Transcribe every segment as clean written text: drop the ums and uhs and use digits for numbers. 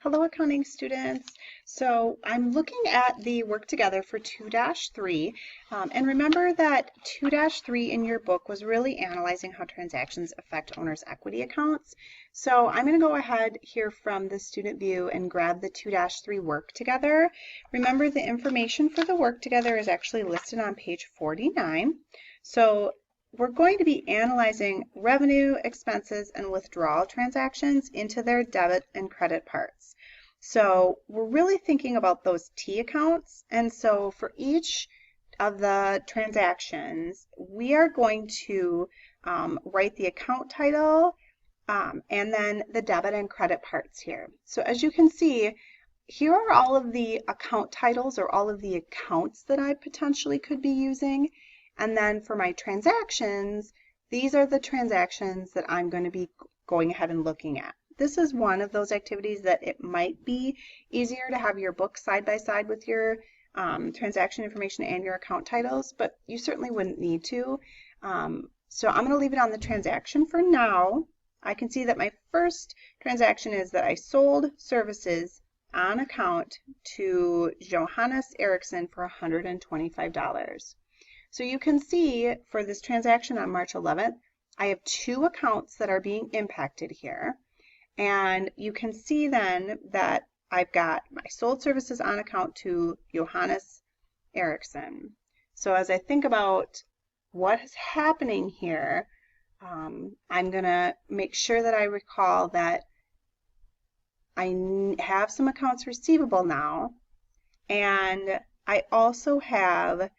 Hello, accounting students. So I'm looking at the work together for 2-3. And remember that 2-3 in your book was really analyzing how transactions affect owners' equity accounts. So I'm going to go ahead here from the student view and grab the 2-3 work together. Remember, the information for the work together is actually listed on page 49. So we're going to be analyzing revenue, expenses, and withdrawal transactions into their debit and credit parts. So we're really thinking about those T accounts. And so for each of the transactions, we are going to write the account title and then the debit and credit parts here. So as you can see, here are all of the account titles or all of the accounts that I potentially could be using. And then for my transactions, these are the transactions that I'm going to be going ahead and looking at. This is one of those activities that it might be easier to have your book side by side with your transaction information and your account titles, but you certainly wouldn't need to. So I'm going to leave it on the transaction for now. I can see that my first transaction is that I sold services on account to Johannes Eriksson for $125. So you can see for this transaction on March 11th, I have two accounts that are being impacted here. And you can see then that I've got my sold services on account to Johannes Eriksson. So as I think about what is happening here, I'm going to make sure that I recall that I have some accounts receivable now, and I also have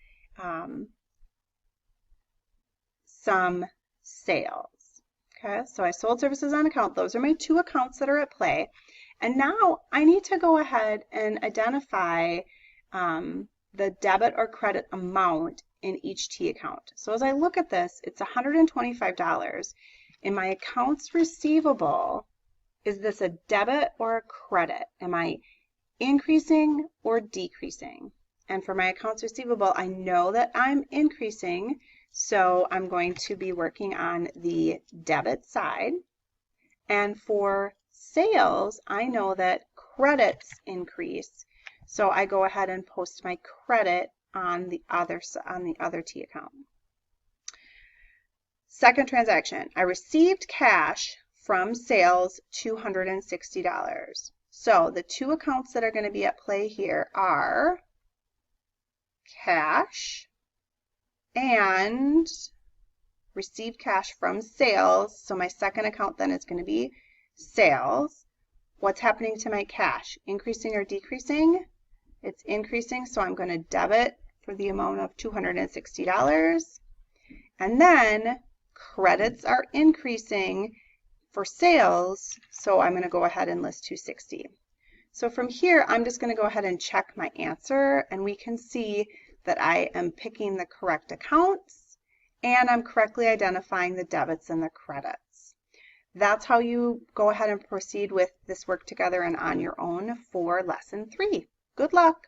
some sales. Okay, so I sold services on account. Those are my two accounts that are at play. And now I need to go ahead and identify the debit or credit amount in each T account. So as I look at this, it's $125. In my accounts receivable, is this a debit or a credit? Am I increasing or decreasing? And for my accounts receivable, I know that I'm increasing, so I'm going to be working on the debit side. And for sales, I know that credits increase, so I go ahead and post my credit on the other T account. Second transaction, I received cash from sales, $260. So the two accounts that are going to be at play here are cash and received cash from sales. So my second account then is going to be sales. What's happening to my cash? Increasing or decreasing? It's increasing, so I'm going to debit for the amount of $260. And then credits are increasing for sales, so I'm going to go ahead and list $260. So from here, I'm just going to go ahead and check my answer, and we can see that I am picking the correct accounts and I'm correctly identifying the debits and the credits. That's how you go ahead and proceed with this work together and on your own for lesson 3. Good luck!